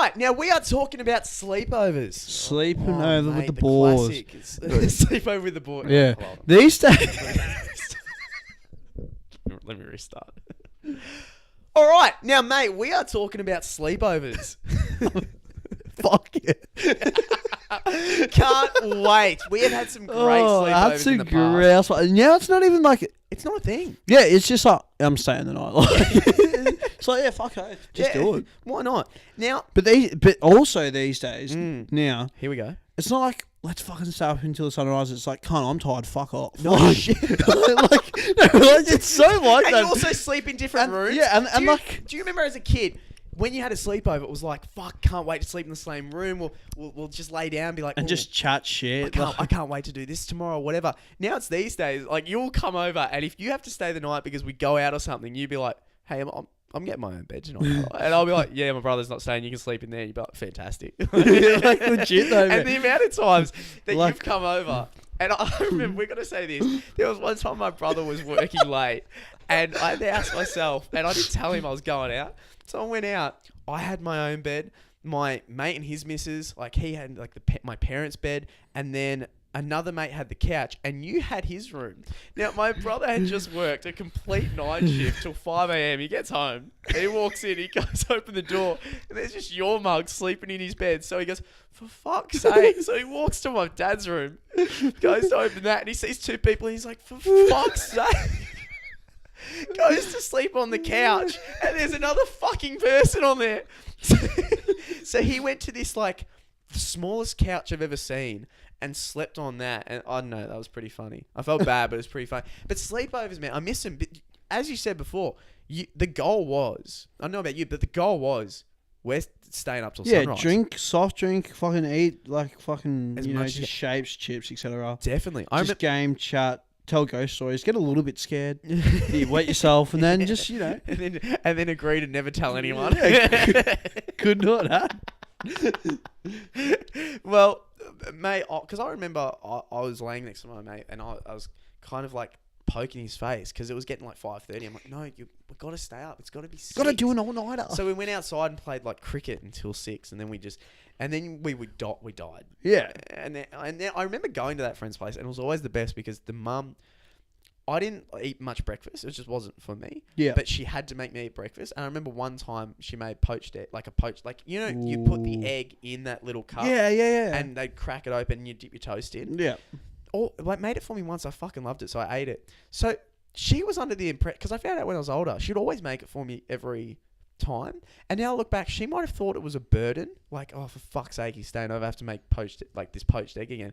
right, now we are talking about sleepovers. Sleeping over mate, with the boys. classic. Sleepover with the boys. Yeah. Oh, hold on. These days. Let me restart. All right, now, mate, we are talking about sleepovers. Fuck it. Can't wait. We have had some great sleepovers in the past. Grouse. Now it's not even like... It's not a thing. Yeah, it's just like, I'm staying the night. Like, it's like, yeah, fuck it. Just do it. Why not? Now... But also these days, now... Here we go. It's not like, let's fucking stay up until the sun rises. It's like, cunt, I'm tired, fuck off. No shit. It's so like and that. you also sleep in different rooms? Yeah, and Do you remember as a kid, when you had a sleepover, it was like, fuck, can't wait to sleep in the same room. We'll just lay down and be like... And just chat shit. I can't wait to do this tomorrow or whatever. Now it's these days, like, you'll come over and if you have to stay the night because we go out or something, you'd be like, hey, I'm getting my own bed tonight. And I'll be like, yeah, my brother's not staying. You can sleep in there. You'd be like, fantastic. Like, legit though, man. And the amount of times that you've come over... And I remember, we've got to say this. There was one time my brother was working late and I had to ask myself, and I didn't tell him I was going out. So I went out. I had my own bed. My mate and his missus, like he had like my parents' bed, and then another mate had the couch, and you had his room. Now, my brother had just worked a complete night shift till 5 a.m. He gets home. He walks in. He goes open the door, and there's just your mug sleeping in his bed. So he goes, for fuck's sake. So he walks to my dad's room, goes to open that, and he sees two people, and he's like, for fuck's sake. Goes to sleep on the couch, and there's another fucking person on there. So he went to this, like, the smallest couch I've ever seen and slept on that. And I don't know, that was pretty funny. I felt bad, but it was pretty funny. But sleepovers, man, I miss them. But as you said before, the goal was, I don't know about you, but the goal was, we're staying up till sunrise. Drink, soft drink, fucking eat, like, fucking, As you know, much just shapes, chips, etc. Definitely. Just game, chat, tell ghost stories, get a little bit scared, you wet yourself, and then just, you know. And then agree to never tell anyone. Could not, huh? Well, mate, because I remember I was laying next to my mate and I was kind of like poking his face because it was getting like 5:30. I'm like, no, we've got to stay up. It's got to be 6. Got to do an all-nighter. So we went outside and played like cricket until 6, and then we died. Yeah. And then I remember going to that friend's place, and it was always the best because the mum, I didn't eat much breakfast. It just wasn't for me. Yeah. But she had to make me eat breakfast. And I remember one time she made poached egg, like, you know, you put the egg in that little cup. Yeah. And they'd crack it open and you dip your toast in. Yeah. Or, like, made it for me once. I fucking loved it. So I ate it. So she was under the impression, because I found out when I was older, she'd always make it for me every time. And now I look back, she might have thought it was a burden. Like, oh, for fuck's sake, he's staying over. I have to make this poached egg again.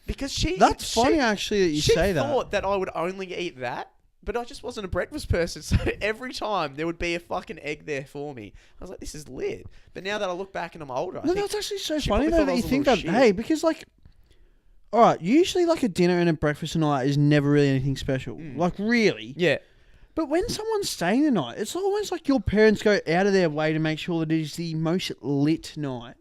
Because That's funny, actually, that you say that. She thought that I would only eat that, but I just wasn't a breakfast person. So every time there would be a fucking egg there for me. I was like, this is lit. But now that I look back and I'm older, I think that's actually so funny probably though that you think that. shit. Hey, because like, all right, usually like a dinner and a breakfast and all that is never really anything special. Like, really. Yeah. But when someone's staying the night, it's almost like your parents go out of their way to make sure that it is the most lit night.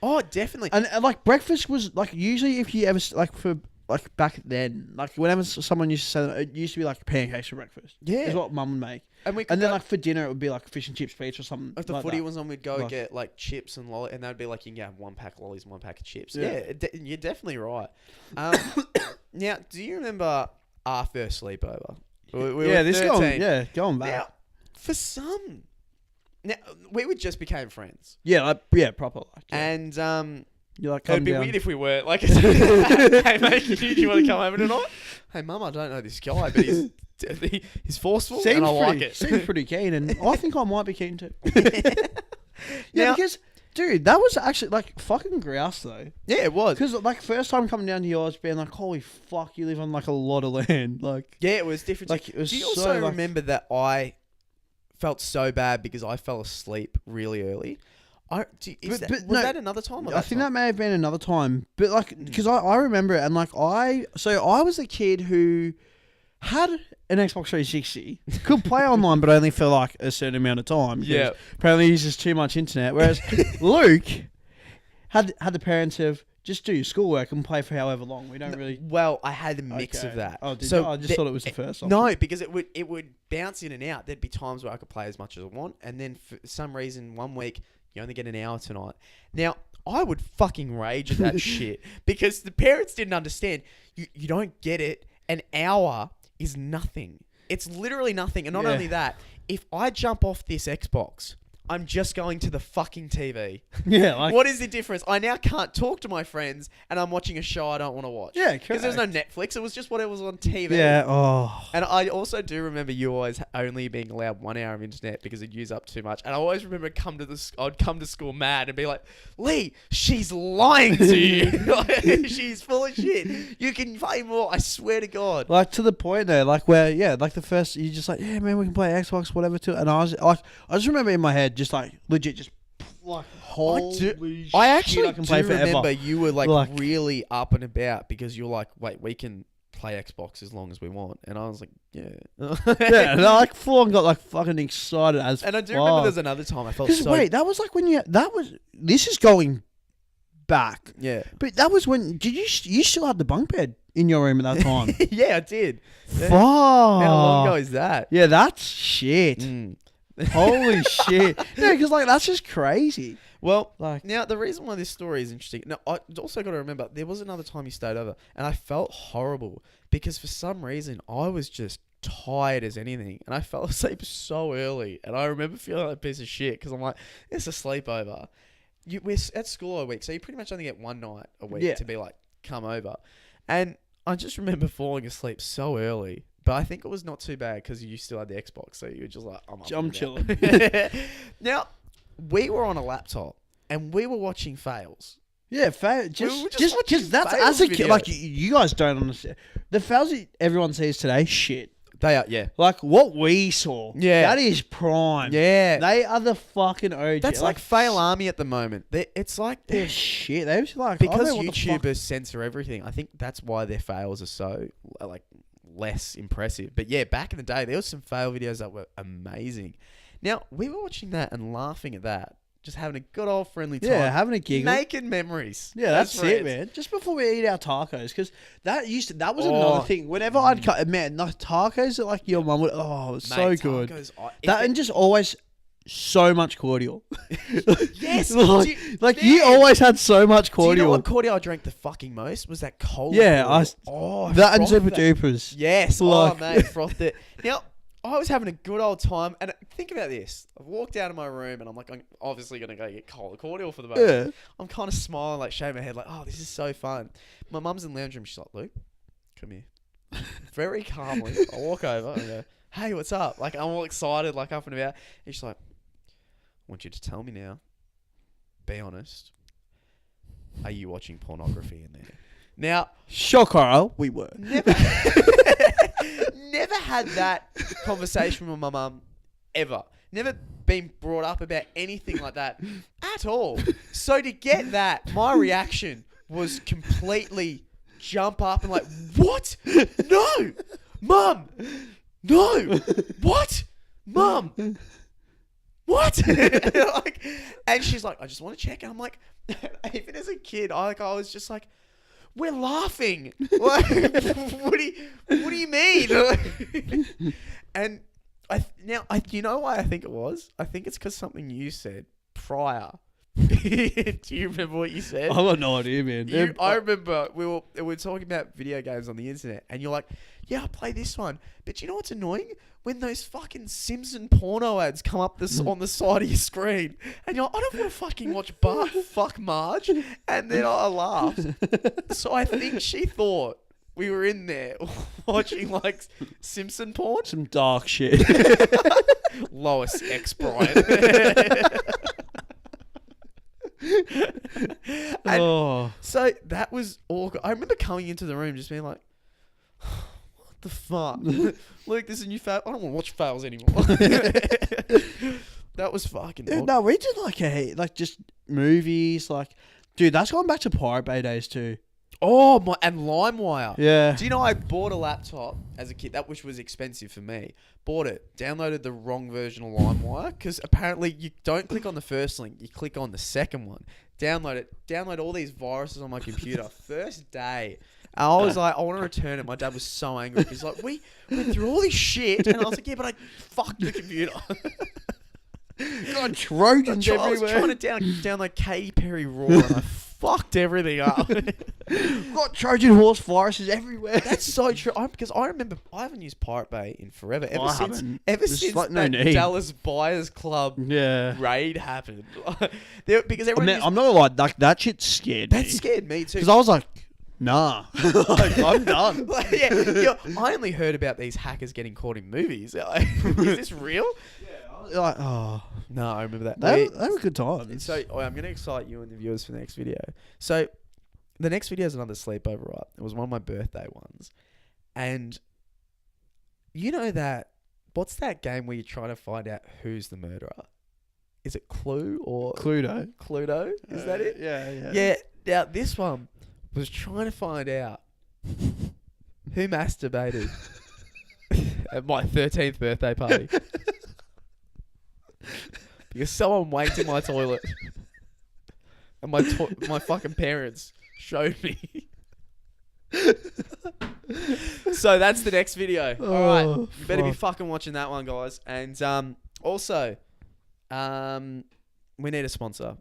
Oh, definitely. And like breakfast was like usually if you ever like for like back then, like whenever someone used to say that, it used to be like pancakes for breakfast. Yeah. Is what mum would make. And then like for dinner it would be like fish and chips pizza or something. If the like footy that. was on, we'd go get like chips and lollies, and they'd be like, you can have 1 pack of lollies and 1 pack of chips. Yeah, you're definitely right. Now, do you remember our first sleepover? We were 13. Going back. Now, for some, we just became friends. Yeah, proper. Like, yeah. And you're like, it'd be weird if we weren't. Like, hey mate, do you want to come over tonight? Hey mum, I don't know this guy, but he's forceful and I like it. Seems pretty keen, and I think I might be keen too. Because, dude, that was actually like fucking grouse though. Yeah, it was. Because like first time coming down to yours, being like, holy fuck, you live on like a lot of land. Like, yeah, it was different. Like, it was do you so, also like, remember that I felt so bad because I fell asleep really early? Was that another time? I think that may have been another time, but like, because I remember it, and like I was a kid who had an Xbox 360, could play online, but only for like a certain amount of time. Yeah, apparently he uses too much internet. Whereas Luke had the parents of just do your schoolwork and play for however long. We don't really. Well, I had a mix of that. Oh, so I just thought it was the first. No, because it would bounce in and out. There'd be times where I could play as much as I want, and then for some reason one week You only get an hour tonight. Now, I would fucking rage at that shit because the parents didn't understand. You don't get it. An hour is nothing. It's literally nothing. And not only that, if I jump off this Xbox, I'm just going to the fucking TV. Yeah, like... What is the difference? I now can't talk to my friends and I'm watching a show I don't want to watch. Yeah, because there's no Netflix. It was just whatever was on TV. Yeah, oh. And I also do remember you always only being allowed 1 hour of internet because it'd use up too much. And I always remember I'd come to school mad and be like, Lee, she's lying to you. Like, she's full of shit. You can play more. I swear to God. Like, to the point though, like where, like the first, you just like, yeah, man, we can play Xbox, whatever too. And I was like, I just remember in my head, just like, legit, just like, holy shit, I actually I can play forever. remember you were like really up and about because you're like, wait, we can play Xbox as long as we want. And I was like, yeah. Yeah, and I like full on got like fucking excited as And I do remember there's another time I felt so... Wait, that was like when this is going back. Yeah. But that was when, you still had the bunk bed in your room at that time? Yeah, I did. Fuck. How long ago is that? Yeah, that's shit. Holy shit. Yeah, because like that's just crazy. Well, like, now the reason why this story is interesting. Now, I also got to remember there was another time you stayed over, and I felt horrible because for some reason I was just tired as anything, and I fell asleep so early, and I remember feeling like a piece of shit because I'm like, it's a sleepover. We're at school all week, so you pretty much only get one night a week to be like, come over, and I just remember falling asleep so early. But I think it was not too bad because you still had the Xbox, so you were just like, I'm chilling. Now, we were on a laptop and we were watching fails. Yeah, just because that's as a kid, like you guys don't understand the fails that everyone sees today. Shit, they are. Yeah, like what we saw. Yeah, that is prime. Yeah, they are the fucking OG. That's like fail army at the moment. It's like they're shit. They're just like because YouTubers censor everything. I think that's why their fails are so like less impressive. But yeah, back in the day, there was some fail videos that were amazing. Now, we were watching that and laughing at that. Just having a good old friendly time. Yeah, having a giggle. Making memories. Yeah, that's it, man. Just before we eat our tacos, because that was another thing. Whenever I'd cut, man, the tacos that like your mum would, it was so good. And just always so much cordial. Yes. You always had so much cordial. Do you know what cordial I drank the fucking most? Was that cola? Yeah, that and Super that. Dupers. Yes. Like, mate, frothed it. Now, I was having a good old time, and think about this. I've walked out of my room, and I'm like, I'm obviously going to go get cola cordial for the moment. Yeah. I'm kind of smiling, like, shaking my head, like, oh, this is so fun. My mum's in the lounge room. She's like, Luke, come here. Very calmly, I walk over and go, hey, what's up? Like, I'm all excited, like, up and about. And she's like, I want you to tell me now, be honest, are you watching pornography in there? Now, sure, Carl, we were. Never had that conversation with my mum, ever. Never been brought up about anything like that at all. So to get that, my reaction was completely jump up and like, what? No! Mum! No! What? Mum! What? Like, and she's like, I just want to check. And I'm like, even as a kid, I was just like, we're laughing. Like, what do you mean? And you know why I think it was? I think it's because something you said prior. Do you remember what you said? I've got no idea, man. I remember we were talking about video games on the internet, and you're like, yeah, I play this one. But you know what's annoying? When those fucking Simpson porno ads come up on the side of your screen, and you're like, I don't want to fucking watch fuck Marge, and then I laughed. So I think she thought we were in there watching like Simpson porn. Some dark shit. Lois X Brian. So that was all. I remember coming into the room just being like, what the fuck? Luke, this is a new fail. I don't want to watch fails anymore. That was fucking dude, no, we did like just movies. Like, dude, that's gone back to Pirate Bay days too. Oh, and LimeWire. Yeah. Do you know I bought a laptop as a kid, which was expensive for me. Bought it, downloaded the wrong version of LimeWire, because apparently you don't click on the first link, you click on the second one. Download it, download all these viruses on my computer. First day, I was like, I want to return it. My dad was so angry. He's like, we went through all this shit. And I was like, yeah, but I fucked the computer. God, Trojans I was everywhere. trying to download Katy Perry Raw and I fucked everything up. Got Trojan horse viruses everywhere. That's so true. Because I remember I haven't used Pirate Bay in forever. Ever I since haven't. ever There's since like no that need. Dallas Buyers Club Yeah. raid happened. Because I everyone mean, used, I'm not gonna lie, that shit scared me. that scared me too. Because I was like, nah. Like, I'm done. Like, yeah, I only heard about these hackers getting caught in movies. Like, is this real? Like, oh. No, I remember that. They were good times. So I'm going to excite you and the viewers for the next video. So the next video is another sleepover, right? It was one of my birthday ones. And you know that, what's that game where you're trying to find out who's the murderer? Is it Clue or... Cluedo. Cluedo? Is that it? Yeah. Yeah. Now, this one was trying to find out who masturbated at my 13th birthday party. Because someone wanked in my toilet. And my fucking parents showed me. So that's the next video. Alright. You better be fucking watching that one, guys. And also, we need a sponsor.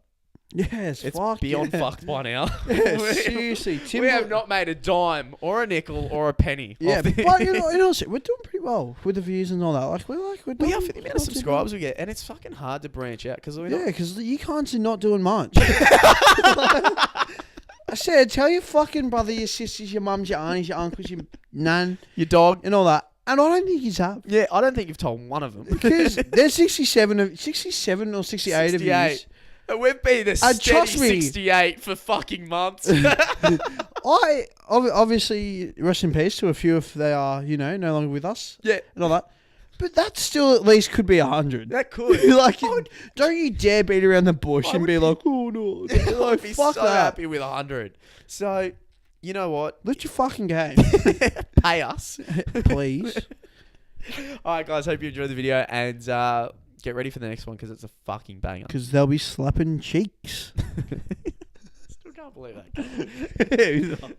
Yes, It's fuck beyond yeah. fucked by now. Yeah, seriously. We have not made a dime or a nickel or a penny. Yeah, off but the- we're doing pretty well with the views and all that. Like, we're We doing, have the amount of subscribers we get, and it's fucking hard to branch out because we're Yeah, not. because you cunts are not doing much. I said, tell your fucking brother, your sisters, your mums, your aunties, your uncles, your nan, Your dog. and all that. And I don't think he's have. Yeah, I don't think you've told one of them. Because there's 67 or 68 of 68. you. And we've been a And steady trust me- 68 for fucking months. I obviously rest in peace to a few if they are, no longer with us Yeah, and all that. But that still at least could be 100. that could. Like, don't you dare beat around the bush I and would be be- like, oh no, I like, would be fuck so that. happy with 100. So, you know what? Lift your fucking game, Pay us. please. All right, guys. Hope you enjoyed the video and get ready for the next one because it's a fucking banger. Because they'll be slapping cheeks. Still can't believe that.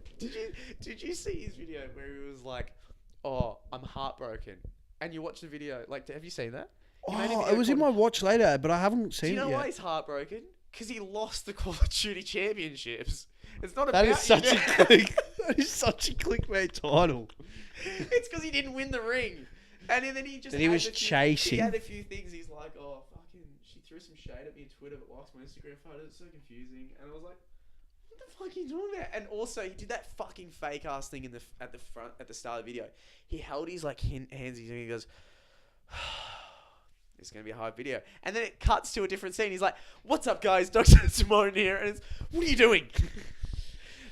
Did you see his video where he was like, "Oh, I'm heartbroken," and you watch the video? Like, have you seen that? He made a Oh, video it was in my called- watch later, but I haven't Do seen you know it why yet. he's heartbroken? Because he lost the Call of Duty Championships. It's not That about is such you a now. click. That is such a clickbait title. It's because he didn't win the ring, and then he just. That he was added a few- chasing. He had a few things. He's like, "Oh, fucking, she threw some shade at me on Twitter, but likes my Instagram photos. It's so confusing." And I was like, "What the fuck are you doing there?" And also, he did that fucking fake ass thing at the front at the start of the video. He held his like hands, and he goes. It's going to be a hard video. And then it cuts to a different scene. He's like, "What's up, guys? Dr. Simone here." And it's, "What are you doing?"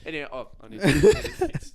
And I need to stop.